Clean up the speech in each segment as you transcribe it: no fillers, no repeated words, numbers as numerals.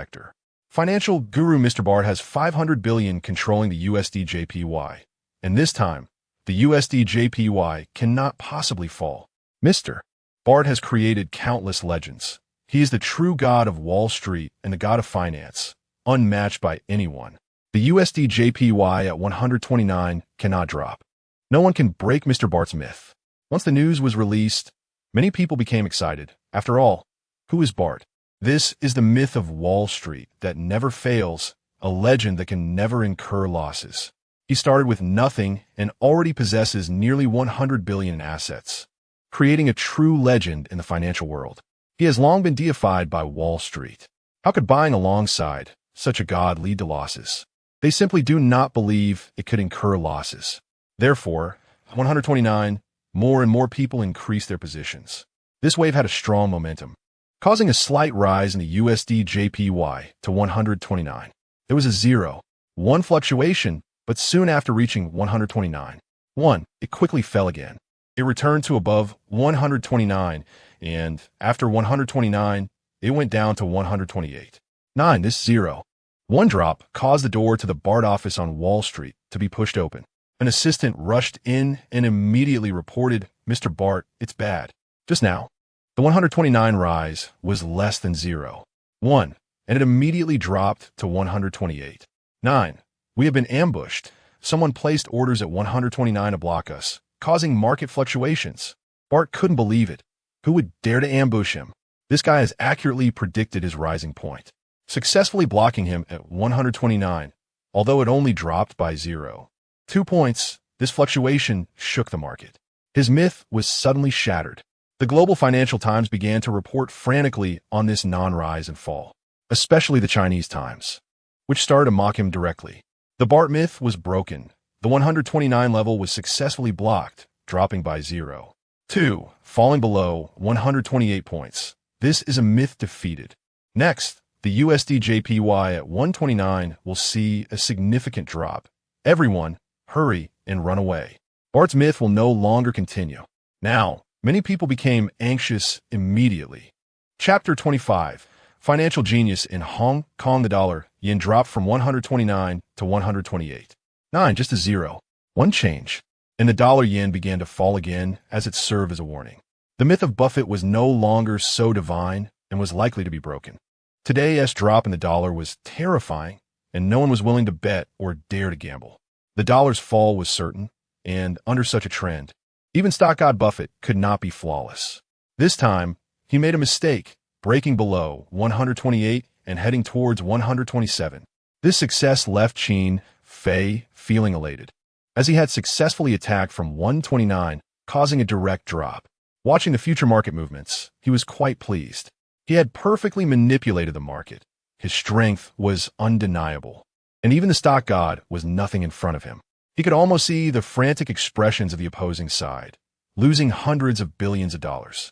sector. Financial guru Mr. Bart has 500 billion controlling the USD/JPY, and this time, the USD/JPY cannot possibly fall. Mr. Bart has created countless legends. He is the true god of Wall Street and the god of finance, unmatched by anyone. The USD/JPY at 129 cannot drop. No one can break Mr. Bart's myth. Once the news was released, many people became excited. After all, who is Bart? This is the myth of Wall Street that never fails, a legend that can never incur losses. He started with nothing and already possesses nearly 100 billion in assets, creating a true legend in the financial world. He has long been deified by Wall Street. How could buying alongside such a god lead to losses? They simply do not believe it could incur losses. Therefore, at 129, more and more people increased their positions. This wave had a strong momentum, causing a slight rise in the USD/JPY to 129. There was a 0.1 fluctuation, but soon after reaching 129.1, it quickly fell again. It returned to above 129, and after 129, it went down to 128.9. This 0.1 drop caused the door to the Bart office on Wall Street to be pushed open. An assistant rushed in and immediately reported, "Mr. Bart, it's bad." Just now, the 129 rise was less than 0.1, and it immediately dropped to 128.9. We have been ambushed. Someone placed orders at 129 to block us, causing market fluctuations. Bart couldn't believe it. Who would dare to ambush him? This guy has accurately predicted his rising point, successfully blocking him at 129, although it only dropped by 0.2 points. This fluctuation shook the market. His myth was suddenly shattered. The global Financial Times began to report frantically on this non-rise and fall, especially the Chinese Times, which started to mock him directly. The Bart myth was broken. The 129 level was successfully blocked, dropping by 0.2, falling below 128 points. This is a myth defeated. Next, the USD/JPY at 129 will see a significant drop. Everyone, hurry and run away. Bart's myth will no longer continue. Now, many people became anxious immediately. Chapter 25. Financial genius in Hong Kong. The dollar yen dropped from 129 to 128.9, just a 0.1 change, and the dollar yen began to fall again as it served as a warning. The myth of Buffett was no longer so divine and was likely to be broken. Today's drop in the dollar was terrifying, and no one was willing to bet or dare to gamble. The dollar's fall was certain, and under such a trend, even stock god Buffett could not be flawless. This time, he made a mistake, breaking below 128 and heading towards 127. This success left Qin Fei feeling elated, as he had successfully attacked from 129, causing a direct drop. Watching the future market movements, he was quite pleased. He had perfectly manipulated the market. His strength was undeniable, and even the stock god was nothing in front of him. He could almost see the frantic expressions of the opposing side, losing hundreds of billions of dollars.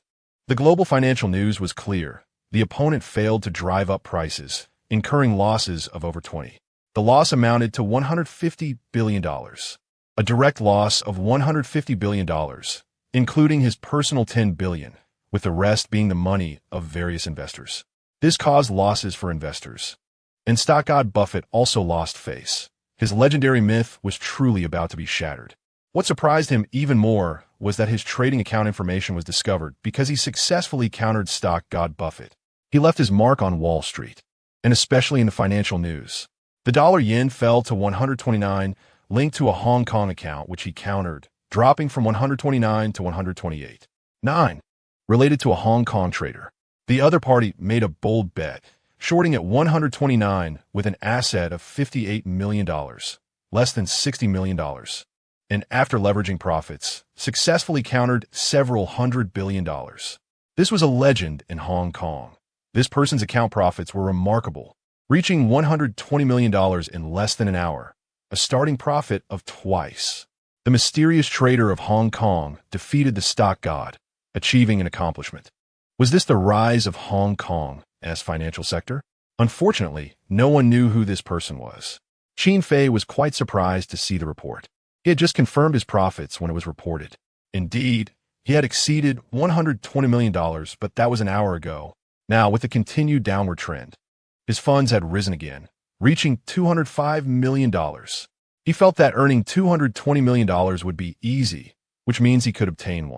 The global financial news was clear. The opponent failed to drive up prices, incurring losses of over 20. The loss amounted to $150 billion, a direct loss of $150 billion, including his personal $10 billion, with the rest being the money of various investors. This caused losses for investors. And stock god Buffett also lost face. His legendary myth was truly about to be shattered. What surprised him even more was that his trading account information was discovered because he successfully countered stock god Buffett. He left his mark on Wall Street, and especially in the financial news. The dollar yen fell to 129, linked to a Hong Kong account, which he countered, dropping from 129 to 128.9, related to a Hong Kong trader. The other party made a bold bet, shorting at 129 with an asset of $58 million, less than $60 million, and after leveraging profits, successfully countered several $100 billion. This was a legend in Hong Kong. This person's account profits were remarkable, reaching $120 million in less than an hour, a starting profit of twice. The mysterious trader of Hong Kong defeated the stock god, achieving an accomplishment. Was this the rise of Hong Kong as financial sector? Unfortunately, no one knew who this person was. Qin Fei was quite surprised to see the report. He had just confirmed his profits when it was reported. Indeed, he had exceeded $120 million, but that was an hour ago. Now, with the continued downward trend, His funds had risen again, reaching $205 million. He felt that earning $220 million would be easy, which means he could obtain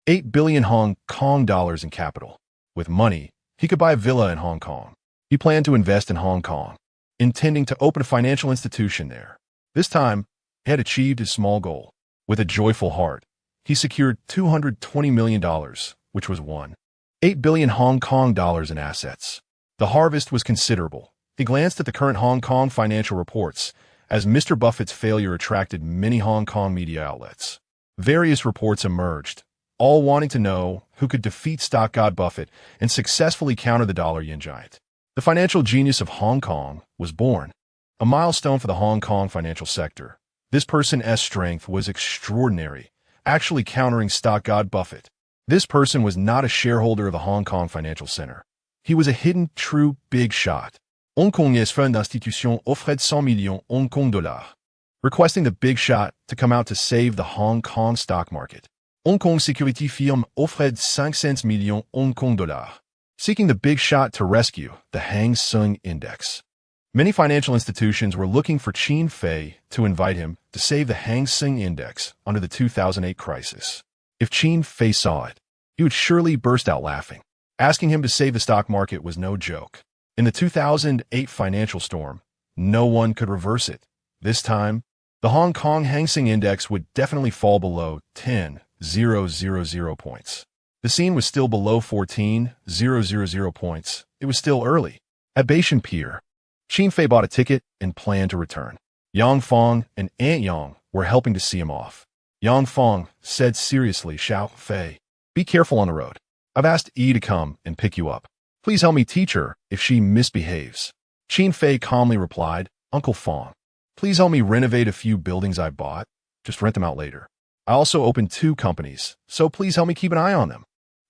8 billion Hong Kong dollars in capital. With money, he could buy a villa in Hong Kong. He planned to invest in Hong Kong, intending to open a financial institution there. This time, he had achieved his small goal. With a joyful heart, he secured $220 million, which was 8 billion Hong Kong dollars in assets. The harvest was considerable. He glanced at the current Hong Kong financial reports, as Mr. Buffett's failure attracted many Hong Kong media outlets. Various reports emerged, all wanting to know who could defeat stock god Buffett and successfully counter the dollar-yen giant. The financial genius of Hong Kong was born, a milestone for the Hong Kong financial sector. This person's strength was extraordinary, actually countering stock god Buffett. This person was not a shareholder of the Hong Kong Financial Center. He was a hidden, true, big shot. Hong Kong's fonds d'institution offrait 100 millions Hong Kong dollars, requesting the big shot to come out to save the Hong Kong stock market. Hong Kong security firm offrait 500 millions Hong Kong dollars, seeking the big shot to rescue the Hang Seng Index. Many financial institutions were looking for Qin Fei to invite him to save the Hang Seng Index under the 2008 crisis. If Qin Fei saw it, he would surely burst out laughing. Asking him to save the stock market was no joke. In the 2008 financial storm, no one could reverse it. This time, the Hong Kong Hang Seng Index would definitely fall below 10,000 points. The scene was still below 14,000 points. It was still early. At Beishan Pier, Qin Fei bought a ticket and planned to return. Yang Fong and Aunt Yang were helping to see him off. Yang Fong said seriously, "Xiao Fei, be careful on the road. I've asked Yi to come and pick you up. Please help me teach her if she misbehaves." Qin Fei calmly replied, "Uncle Fong, please help me renovate a few buildings I bought. Just rent them out later. I also opened 2 companies, so please help me keep an eye on them."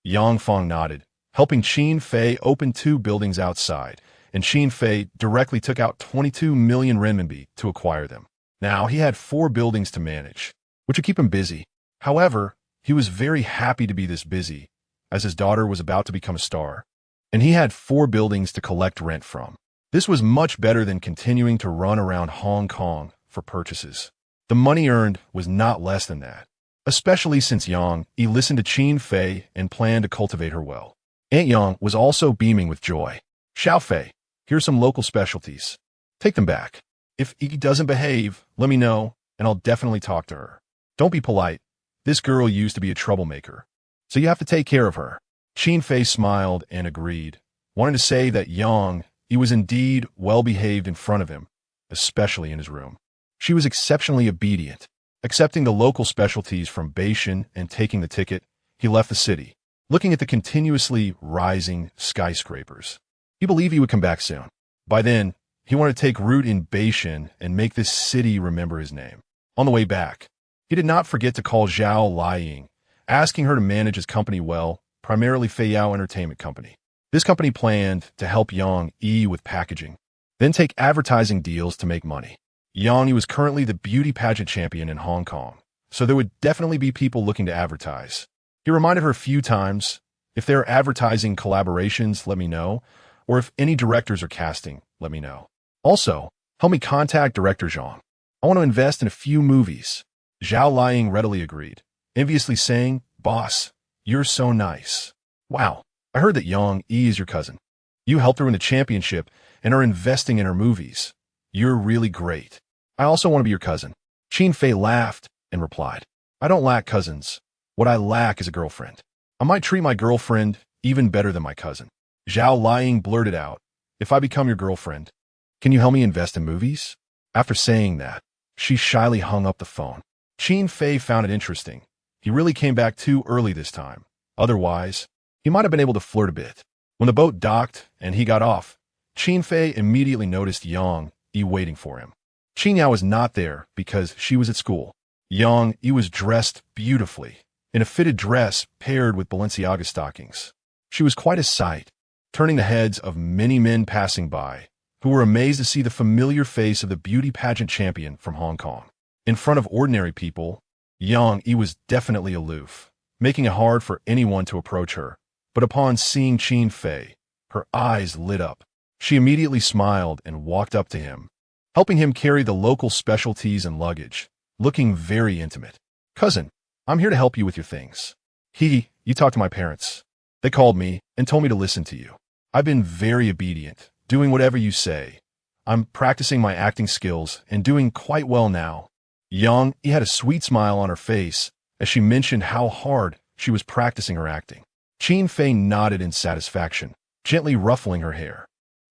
Yang Fong nodded, helping Qin Fei open 2 buildings outside, and Qin Fei directly took out 22 million renminbi to acquire them. Now he had 4 buildings to manage, which would keep him busy. However, he was very happy to be this busy, as his daughter was about to become a star, and he had 4 buildings to collect rent from. This was much better than continuing to run around Hong Kong for purchases. The money earned was not less than that, especially since Yang Yi listened to Qin Fei and planned to cultivate her well. Aunt Yang was also beaming with joy. "Xiao Fei, here's some local specialties. Take them back. If Yi doesn't behave, let me know, and I'll definitely talk to her. Don't be polite. This girl used to be a troublemaker, so you have to take care of her." Qin Fei smiled and agreed, wanting to say that Yang Yi was indeed well-behaved in front of him, especially in his room. She was exceptionally obedient. Accepting the local specialties from Beishan and taking the ticket, he left the city, looking at the continuously rising skyscrapers. He believed he would come back soon. By then, he wanted to take root in Beishan and make this city remember his name. On the way back, he did not forget to call Zhao Liying, asking her to manage his company well, primarily Fei Yao Entertainment Company. This company planned to help Yang Yi with packaging, then take advertising deals to make money. Yang Yi was currently the beauty pageant champion in Hong Kong, so there would definitely be people looking to advertise. He reminded her a few times, "If there are advertising collaborations, let me know, or if any directors are casting, let me know. Also, help me contact Director Zhang. I want to invest in a few movies." Zhao Liying readily agreed, enviously saying, "Boss, you're so nice. Wow, I heard that Yang Yi is your cousin. You helped her win the championship and are investing in her movies. You're really great. I also want to be your cousin." Qin Fei laughed and replied, "I don't lack cousins. What I lack is a girlfriend. I might treat my girlfriend even better than my cousin." Zhao Liying blurted out, "If I become your girlfriend, can you help me invest in movies?" After saying that, she shyly hung up the phone. Qin Fei found it interesting. He really came back too early this time. Otherwise, he might have been able to flirt a bit. When the boat docked and he got off, Qin Fei immediately noticed Yang Yi waiting for him. Qin Yao was not there because she was at school. Yang Yi was dressed beautifully, in a fitted dress paired with Balenciaga stockings. She was quite a sight, turning the heads of many men passing by, who were amazed to see the familiar face of the beauty pageant champion from Hong Kong. In front of ordinary people, Yang Yi was definitely aloof, making it hard for anyone to approach her. But upon seeing Qin Fei, her eyes lit up. She immediately smiled and walked up to him, helping him carry the local specialties and luggage, looking very intimate. Cousin, I'm here to help you with your things. You talked to my parents. They called me and told me to listen to you. I've been very obedient, doing whatever you say. I'm practicing my acting skills and doing quite well now. Yang had a sweet smile on her face as she mentioned how hard she was practicing her acting. Qin Fei nodded in satisfaction, gently ruffling her hair.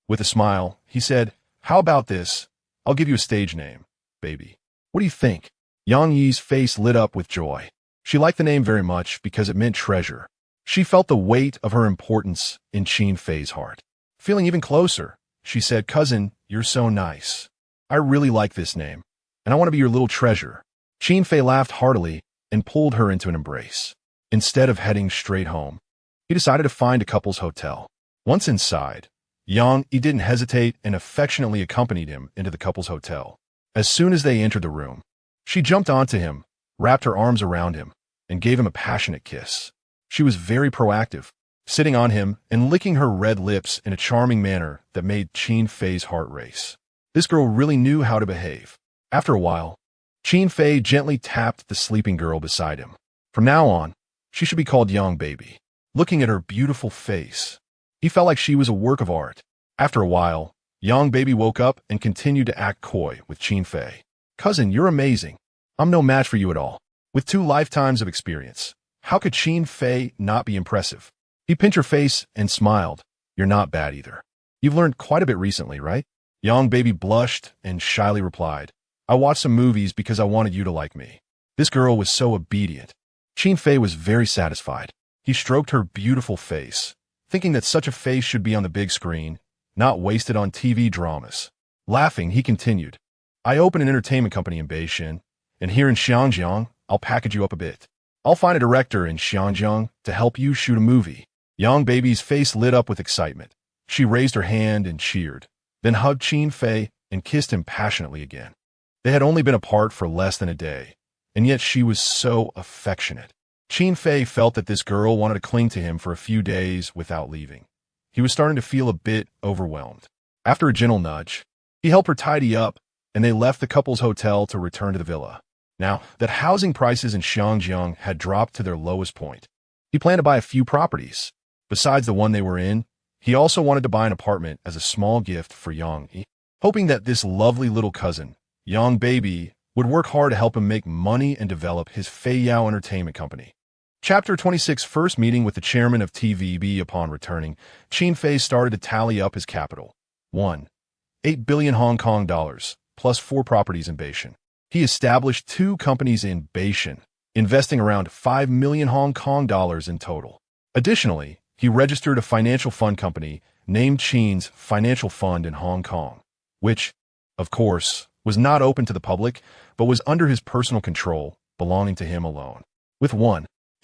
With a smile, he said, "How about this? I'll give you a stage name, baby. What do you think?" Yang Yi's face lit up with joy. She liked the name very much because it meant treasure. She felt the weight of her importance in Qin Fei's heart. Feeling even closer, she said, "Cousin, you're so nice. I really like this name, and I want to be your little treasure." Qin Fei laughed heartily and pulled her into an embrace. Instead of heading straight home, he decided to find a couple's hotel. Once inside, Yang Yi didn't hesitate and affectionately accompanied him into the couple's hotel. As soon as they entered the room, she jumped onto him, wrapped her arms around him, and gave him a passionate kiss. She was very proactive, sitting on him and licking her red lips in a charming manner that made Qin Fei's heart race. This girl really knew how to behave. After a while, Qin Fei gently tapped the sleeping girl beside him. From now on, she should be called Young Baby. Looking at her beautiful face, he felt like she was a work of art. After a while, Young Baby woke up and continued to act coy with Qin Fei. "Cousin, you're amazing. I'm no match for you at all. With 2 lifetimes of experience, how could Qin Fei not be impressive?" He pinched her face and smiled. "You're not bad either. You've learned quite a bit recently, right?" Young Baby blushed and shyly replied, "I watched some movies because I wanted you to like me." This girl was so obedient. Qin Fei was very satisfied. He stroked her beautiful face, thinking that such a face should be on the big screen, not wasted on TV dramas. Laughing, he continued, "I opened an entertainment company in Beijing, and here in Xiangjiang, I'll package you up a bit. I'll find a director in Xiangjiang to help you shoot a movie." Young Baby's face lit up with excitement. She raised her hand and cheered, then hugged Qin Fei and kissed him passionately again. They had only been apart for less than a day, and yet she was so affectionate. Qin Fei felt that this girl wanted to cling to him for a few days without leaving. He was starting to feel a bit overwhelmed. After a gentle nudge, he helped her tidy up, and they left the couple's hotel to return to the villa. Now that housing prices in Xiangjiang had dropped to their lowest point, he planned to buy a few properties. Besides the one they were in, he also wanted to buy an apartment as a small gift for Yang Yi, hoping that this lovely little cousin, Young Baby, would work hard to help him make money and develop his Fei Yao Entertainment Company. Chapter 26. First meeting with the chairman of TVB. Upon returning, Qin Fei started to tally up his capital. 8 billion Hong Kong dollars, plus 4 properties in Beijing. He established 2 companies in Beijing, investing around 5 million Hong Kong dollars in total. Additionally, he registered a financial fund company named Qin's Financial Fund in Hong Kong, which, of course, was not open to the public, but was under his personal control, belonging to him alone. With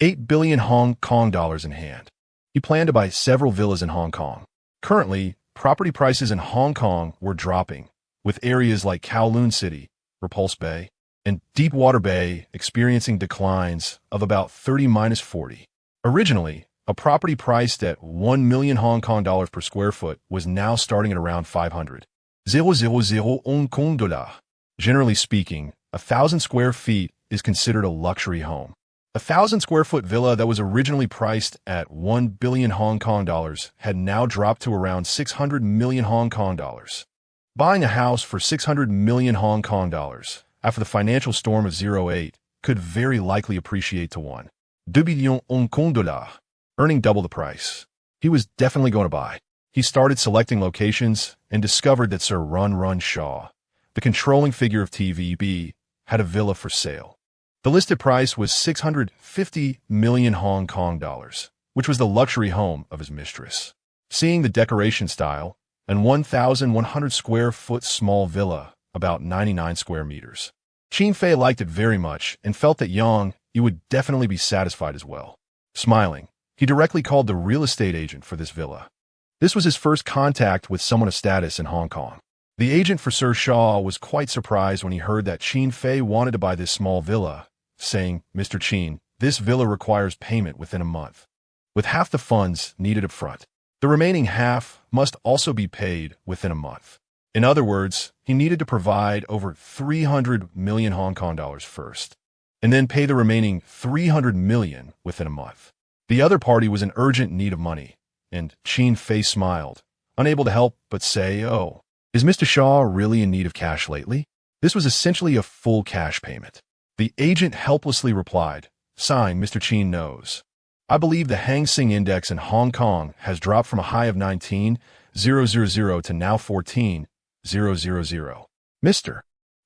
8 billion Hong Kong dollars in hand, he planned to buy several villas in Hong Kong. Currently, property prices in Hong Kong were dropping, with areas like Kowloon City, Repulse Bay, and Deepwater Bay experiencing declines of about 30–40. Originally, a property priced at 1 million Hong Kong dollars per square foot was now starting at around 500,000 Hong Kong dollars. Generally speaking, 1,000 square feet is considered a luxury home. A 1,000-square-foot villa that was originally priced at 1 billion Hong Kong dollars had now dropped to around 600 million Hong Kong dollars. Buying a house for 600 million Hong Kong dollars after the financial storm of '08 could very likely appreciate to 2 billion Hong Kong dollars, earning double the price. He was definitely going to buy. He started selecting locations and discovered that Sir Run Shaw, the controlling figure of TVB, had a villa for sale. The listed price was 650 million Hong Kong dollars, which was the luxury home of his mistress. Seeing the decoration style, an 1,100 square foot small villa, about 99 square meters. Qin Fei liked it very much and felt that Yang Yi would definitely be satisfied as well. Smiling, he directly called the real estate agent for this villa. This was his first contact with someone of status in Hong Kong. The agent for Sir Shaw was quite surprised when he heard that Qin Fei wanted to buy this small villa, saying, "Mr. Qin, this villa requires payment within a month, with half the funds needed up front." The remaining half must also be paid within a month. In other words, he needed to provide over 300 million Hong Kong dollars first, and then pay the remaining 300 million within a month. The other party was in urgent need of money, and Chin Fei smiled, unable to help but say, "Oh, is Mr. Shaw really in need of cash lately?" This was essentially a full cash payment. The agent helplessly replied, "Sign, Mr. Chin knows. I believe the Hang Seng Index in Hong Kong has dropped from a high of 19,000 to now 14,000. Mr.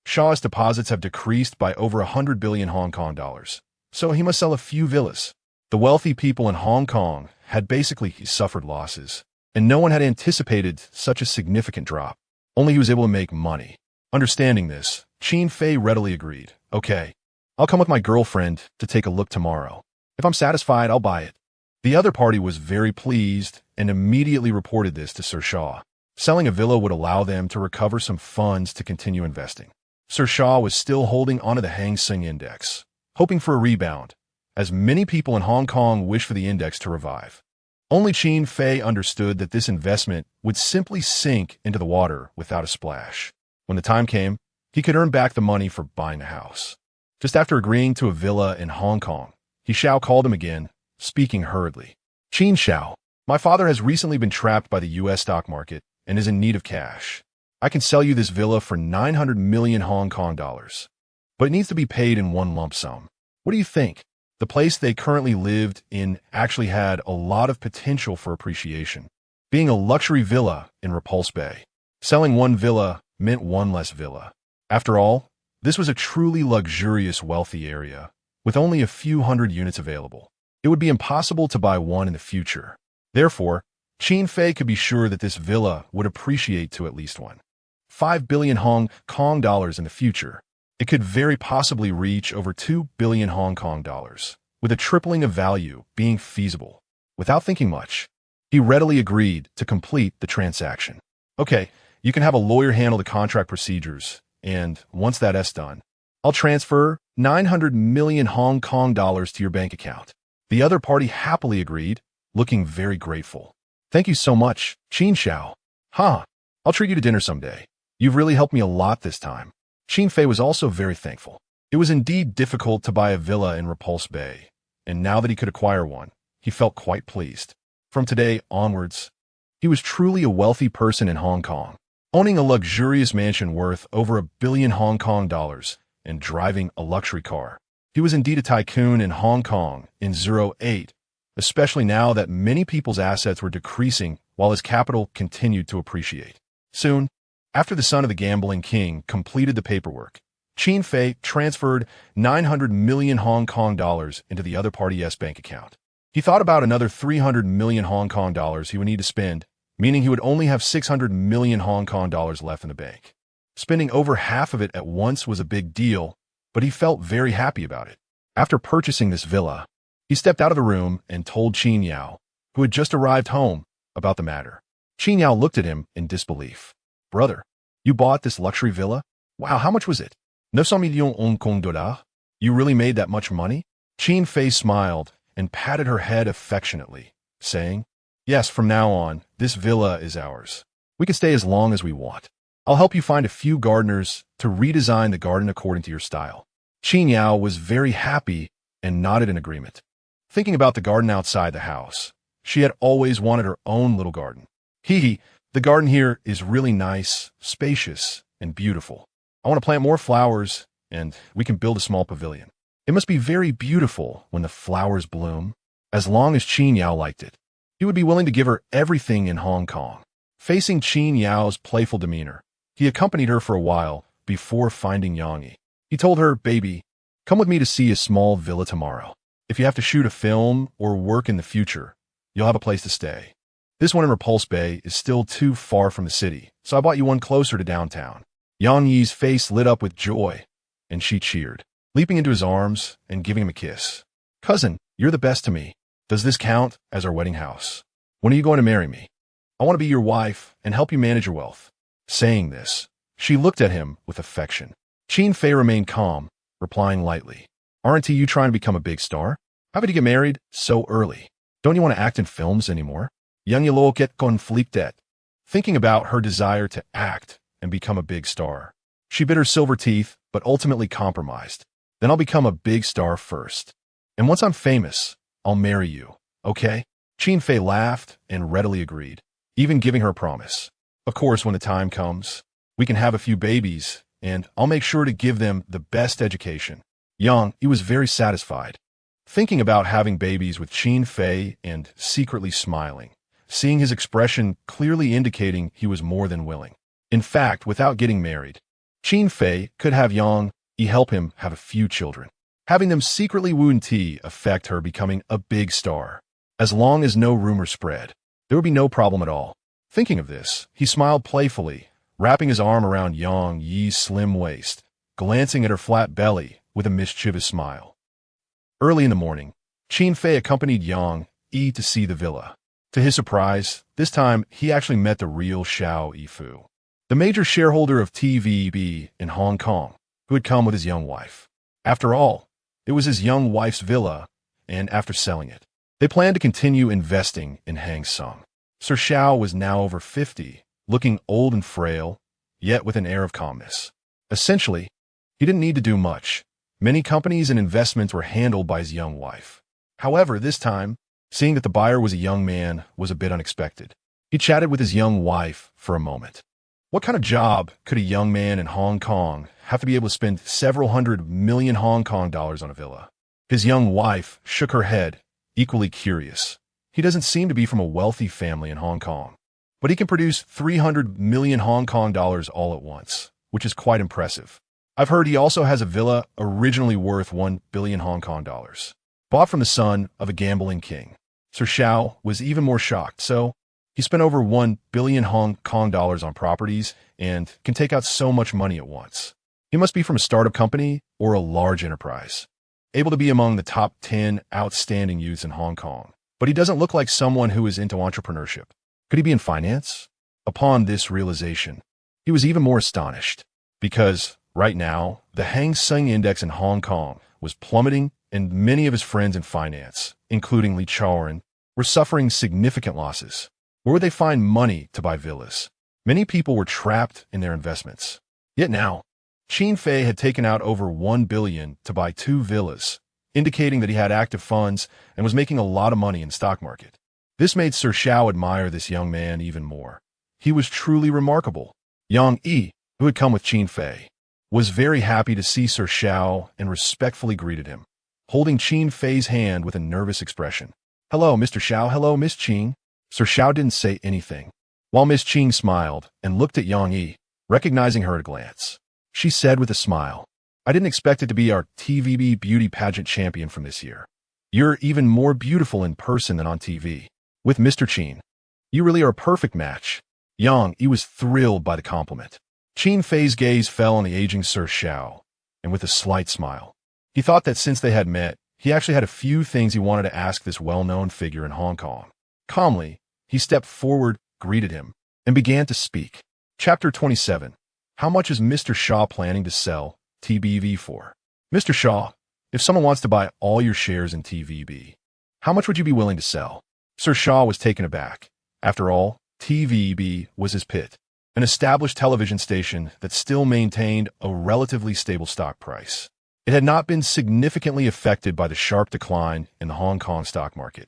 Shaw's deposits have decreased by over 100 billion Hong Kong dollars, so he must sell a few villas." The wealthy people in Hong Kong had basically suffered losses, and no one had anticipated such a significant drop. Only he was able to make money. Understanding this, Chin Fei readily agreed. "Okay, I'll come with my girlfriend to take a look tomorrow. If I'm satisfied, I'll buy it." The other party was very pleased and immediately reported this to Sir Shaw. Selling a villa would allow them to recover some funds to continue investing. Sir Shaw was still holding onto the Hang Seng Index, hoping for a rebound, as many people in Hong Kong wish for the index to revive. Only Chin Fei understood that this investment would simply sink into the water without a splash. When the time came, he could earn back the money for buying a house. Just after agreeing to a villa in Hong Kong, He Xiao called him again, speaking hurriedly. "Qin Xiao, my father has recently been trapped by the U.S. stock market and is in need of cash. I can sell you this villa for 900 million Hong Kong dollars, but it needs to be paid in one lump sum. What do you think?" The place they currently lived in actually had a lot of potential for appreciation, being a luxury villa in Repulse Bay. Selling one villa meant one less villa. After all, this was a truly luxurious, wealthy area, with only a few hundred units available. It would be impossible to buy one in the future. Therefore, Chin Fei could be sure that this villa would appreciate to at least 5 billion Hong Kong dollars in the future. It could very possibly reach over 2 billion Hong Kong dollars, with a tripling of value being feasible. Without thinking much, he readily agreed to complete the transaction. "Okay, you can have a lawyer handle the contract procedures, and once that's done, I'll transfer 900 million Hong Kong dollars to your bank account." The other party happily agreed, looking very grateful. "Thank you so much, Qin Xiao. I'll treat you to dinner someday. You've really helped me a lot this time." Chin Fei was also very thankful. It was indeed difficult to buy a villa in Repulse Bay, and now that he could acquire one, he felt quite pleased. From today onwards, he was truly a wealthy person in Hong Kong, owning a luxurious mansion worth over 1 billion Hong Kong dollars and driving a luxury car. He was indeed a tycoon in Hong Kong in 08, especially now that many people's assets were decreasing while his capital continued to appreciate. Soon, after the son of the gambling king completed the paperwork, Chin Fei transferred 900 million Hong Kong dollars into the other party's bank account. He thought about another 300 million Hong Kong dollars he would need to spend, meaning he would only have 600 million Hong Kong dollars left in the bank. Spending over half of it at once was a big deal, but he felt very happy about it. After purchasing this villa, he stepped out of the room and told Qin Yao, who had just arrived home, about the matter. Qin Yao looked at him in disbelief. "Brother, you bought this luxury villa? Wow, how much was it? 900 millions Hong Kong dollars? You really made that much money?" Chin Fei smiled and patted her head affectionately, saying, "Yes, from now on, this villa is ours. We can stay as long as we want. I'll help you find a few gardeners to redesign the garden according to your style." Qin Yao was very happy and nodded in agreement. Thinking about the garden outside the house, she had always wanted her own little garden. The garden here is really nice, spacious, and beautiful. I want to plant more flowers, and we can build a small pavilion. It must be very beautiful when the flowers bloom. As long as Qin Yao liked it, he would be willing to give her everything in Hong Kong. Facing Qin Yao's playful demeanor, he accompanied her for a while before finding Yang. He told her, "Baby, come with me to see a small villa tomorrow. If you have to shoot a film or work in the future, you'll have a place to stay. This one in Repulse Bay is still too far from the city, so I bought you one closer to downtown." Yang Yi's face lit up with joy, and she cheered, leaping into his arms and giving him a kiss. "Cousin, you're the best to me. Does this count as our wedding house? When are you going to marry me? I want to be your wife and help you manage your wealth." Saying this, she looked at him with affection. Chin Fei remained calm, replying lightly, "Aren't you trying to become a big star? How did you get married so early? Don't you want to act in films anymore?" Young Yaloket conflicted, thinking about her desire to act and become a big star. She bit her silver teeth, but ultimately compromised. Then I'll become a big star first. And once I'm famous, I'll marry you, okay? Qin Fei laughed and readily agreed, even giving her a promise. Of course, when the time comes, we can have a few babies, and I'll make sure to give them the best education. Yang Yi was very satisfied, thinking about having babies with Qin Fei and secretly smiling, seeing his expression clearly indicating he was more than willing. In fact, without getting married, Qin Fei could have Yang Yi help him have a few children, having them secretly wound tea affect her becoming a big star. As long as no rumor spread, there would be no problem at all. Thinking of this, he smiled playfully, wrapping his arm around Yang Yi's slim waist, glancing at her flat belly with a mischievous smile. Early in the morning, Qin Fei accompanied Yang Yi to see the villa. To his surprise, this time he actually met the real Xiao Yifu, the major shareholder of TVB in Hong Kong, who had come with his young wife. After all, it was his young wife's villa, and after selling it, they planned to continue investing in Hang Seng. Sir Xiao was now over 50, looking old and frail, yet with an air of calmness. Essentially, he didn't need to do much. Many companies and investments were handled by his young wife. However, this time, seeing that the buyer was a young man was a bit unexpected. He chatted with his young wife for a moment. What kind of job could a young man in Hong Kong have to be able to spend several $100 million Hong Kong dollars on a villa? His young wife shook her head, equally curious. He doesn't seem to be from a wealthy family in Hong Kong, but he can produce 300 million Hong Kong dollars all at once, which is quite impressive. I've heard he also has a villa originally worth 1 billion Hong Kong dollars, bought from the son of a gambling king. Sir Xiao was even more shocked, so he spent over 1 billion Hong Kong dollars on properties and can take out so much money at once. He must be from a startup company or a large enterprise, able to be among the top 10 outstanding youths in Hong Kong. But he doesn't look like someone who is into entrepreneurship. Could he be in finance? Upon this realization, he was even more astonished, because right now, the Hang Seng Index in Hong Kong was plummeting, and many of his friends in finance, including Li Chaoren, were suffering significant losses. Where would they find money to buy villas? Many people were trapped in their investments. Yet now, Qin Fei had taken out over 1 billion to buy 2 villas, indicating that he had active funds and was making a lot of money in the stock market. This made Sir Xiao admire this young man even more. He was truly remarkable. Yang Yi, who had come with Qin Fei, was very happy to see Sir Xiao and respectfully greeted him, holding Qin Fei's hand with a nervous expression. "Hello, Mr. Xiao. Hello, Miss Qing." Sir Xiao didn't say anything, while Miss Qing smiled and looked at Yang Yi, recognizing her at a glance. She said with a smile, "I didn't expect it to be our TVB beauty pageant champion from this year. You're even more beautiful in person than on TV. With Mr. Qin, you really are a perfect match." Yang Yi was thrilled by the compliment. Qin Fei's gaze fell on the aging Sir Xiao, and with a slight smile, he thought that since they had met, he actually had a few things he wanted to ask this well-known figure in Hong Kong. Calmly, he stepped forward, greeted him, and began to speak. Chapter 27. How much is Mr. Shaw planning to sell TBV for? Mr. Shaw, if someone wants to buy all your shares in TVB, how much would you be willing to sell? Sir Shaw was taken aback. After all, TVB was his pit, an established television station that still maintained a relatively stable stock price. It had not been significantly affected by the sharp decline in the Hong Kong stock market.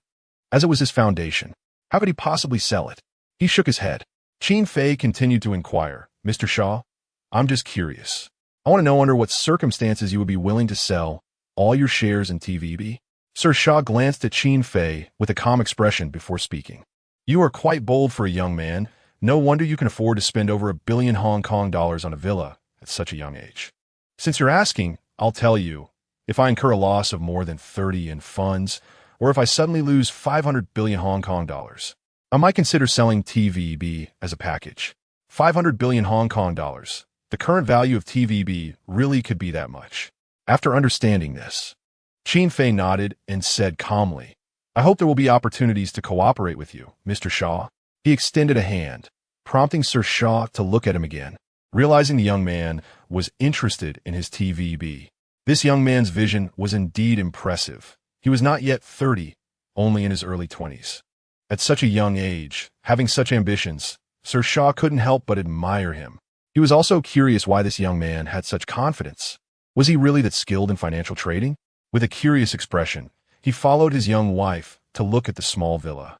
As it was his foundation, how could he possibly sell it? He shook his head. Qin Fei continued to inquire, "Mr. Shaw, I'm just curious. I want to know under what circumstances you would be willing to sell all your shares in TVB?" Sir Shaw glanced at Qin Fei with a calm expression before speaking. "You are quite bold for a young man. No wonder you can afford to spend over 1 billion Hong Kong dollars on a villa at such a young age. Since you're asking, I'll tell you, if I incur a loss of more than 30 in funds, or if I suddenly lose 500 billion Hong Kong dollars, I might consider selling TVB as a package. 500 billion Hong Kong dollars. The current value of TVB really could be that much." After understanding this, Qin Fei nodded and said calmly, "I hope there will be opportunities to cooperate with you, Mr. Shaw." He extended a hand, prompting Sir Shaw to look at him again, realizing the young man was interested in his TVB. This young man's vision was indeed impressive. He was not yet 30, only in his early 20s. At such a young age, having such ambitions, Sir Shaw couldn't help but admire him. He was also curious why this young man had such confidence. Was he really that skilled in financial trading? With a curious expression, he followed his young wife to look at the small villa.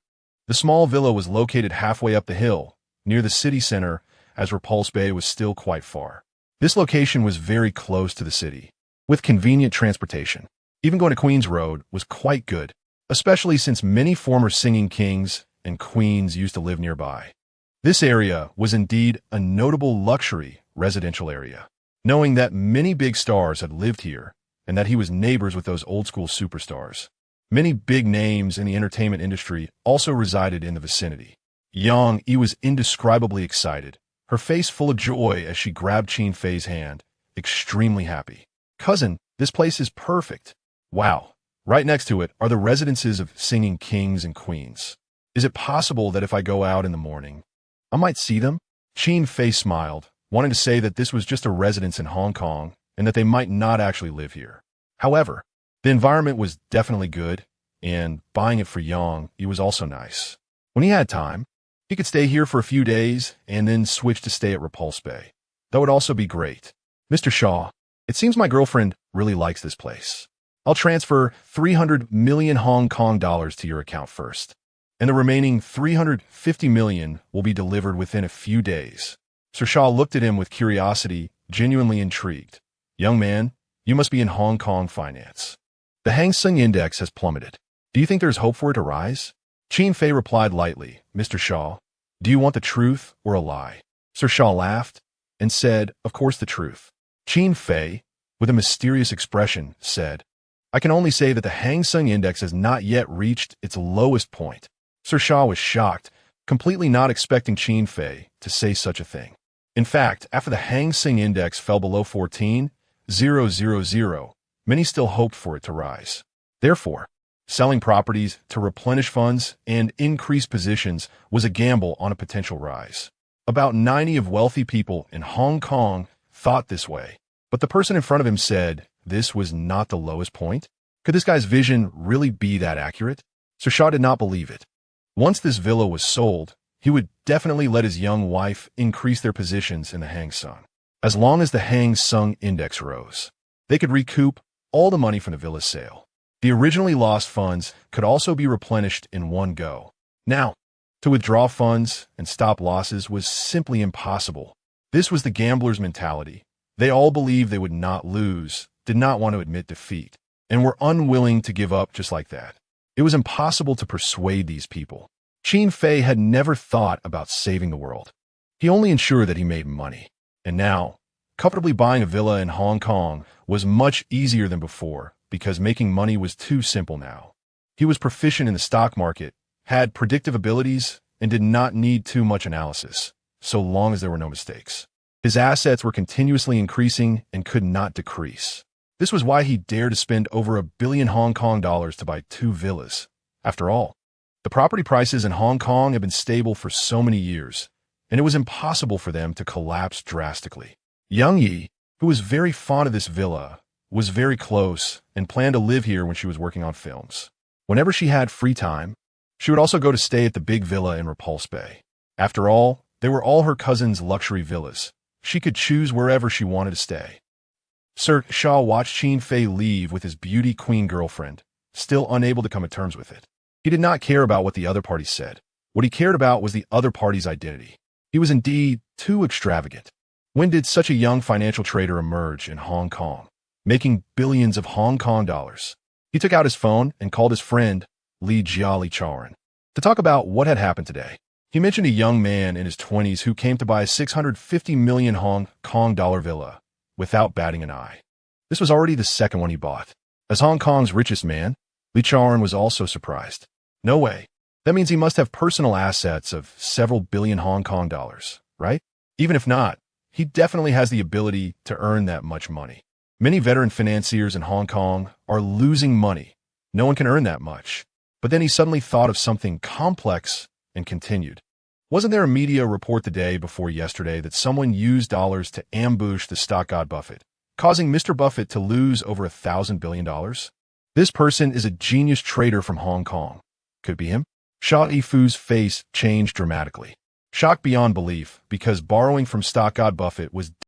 The small villa was located halfway up the hill, near the city center, as Repulse Bay was still quite far. This location was very close to the city, with convenient transportation. Even going to Queens Road was quite good, especially since many former singing kings and queens used to live nearby. This area was indeed a notable luxury residential area, knowing that many big stars had lived here and that he was neighbors with those old-school superstars. Many big names in the entertainment industry also resided in the vicinity. Yang Yi was indescribably excited, her face full of joy as she grabbed Qin Fei's hand, extremely happy. "Cousin, this place is perfect. Wow. Right next to it are the residences of singing kings and queens. Is it possible that if I go out in the morning, I might see them?" Qin Fei smiled, wanting to say that this was just a residence in Hong Kong and that they might not actually live here. However, the environment was definitely good, and buying it for Yang Yi was also nice. When he had time, he could stay here for a few days and then switch to stay at Repulse Bay. That would also be great. "Mr. Shaw, it seems my girlfriend really likes this place. I'll transfer 300 million Hong Kong dollars to your account first, and the remaining 350 million will be delivered within a few days." Sir Shaw looked at him with curiosity, genuinely intrigued. "Young man, you must be in Hong Kong finance. The Hang Seng Index has plummeted. Do you think there's hope for it to rise?" Qin Fei replied lightly, "Mr. Shaw, do you want the truth or a lie?" Sir Shaw laughed and said, "Of course the truth." Qin Fei, with a mysterious expression, said, "I can only say that the Hang Seng Index has not yet reached its lowest point." Sir Shaw was shocked, completely not expecting Qin Fei to say such a thing. In fact, after the Hang Seng Index fell below 14,000, many still hoped for it to rise. Therefore, selling properties to replenish funds and increase positions was a gamble on a potential rise. About 90 of wealthy people in Hong Kong thought this way, but the person in front of him said this was not the lowest point. Could this guy's vision really be that accurate? Sir Shaw did not believe it. Once this villa was sold, he would definitely let his young wife increase their positions in the Hang Seng. As long as the Hang Seng Index rose, they could recoup all the money from the villa's sale. The originally lost funds could also be replenished in one go. Now, to withdraw funds and stop losses was simply impossible. This was the gambler's mentality. They all believed they would not lose, did not want to admit defeat, and were unwilling to give up just like that. It was impossible to persuade these people. Qin Fei had never thought about saving the world. He only ensured that he made money. And now, comfortably buying a villa in Hong Kong was much easier than before because making money was too simple now. He was proficient in the stock market, had predictive abilities, and did not need too much analysis, so long as there were no mistakes. His assets were continuously increasing and could not decrease. This was why he dared to spend over $1 billion Hong Kong dollars to buy 2 villas. After all, the property prices in Hong Kong have been stable for so many years, and it was impossible for them to collapse drastically. Yang Yi, who was very fond of this villa, was very close and planned to live here when she was working on films. Whenever she had free time, she would also go to stay at the big villa in Repulse Bay. After all, they were all her cousin's luxury villas. She could choose wherever she wanted to stay. Sir Shaw watched Qin Fei leave with his beauty queen girlfriend, still unable to come to terms with it. He did not care about what the other party said. What he cared about was the other party's identity. He was indeed too extravagant. When did such a young financial trader emerge in Hong Kong, making billions of Hong Kong dollars? He took out his phone and called his friend, Li Chaoran, to talk about what had happened today. He mentioned a young man in his 20s who came to buy a 650 million Hong Kong dollar villa without batting an eye. This was already the second one he bought. As Hong Kong's richest man, Li Chaoran was also surprised. No way. That means he must have personal assets of several billion Hong Kong dollars, right? Even if not, he definitely has the ability to earn that much money. Many veteran financiers in Hong Kong are losing money. No one can earn that much. But then he suddenly thought of something complex and continued. Wasn't there a media report the day before yesterday that someone used dollars to ambush the stock god Buffett, causing Mr. Buffett to lose over $1,000 billion? This person is a genius trader from Hong Kong. Could it be him? Shao Ifu's face changed dramatically. Shocked beyond belief, because borrowing from stock god Buffett was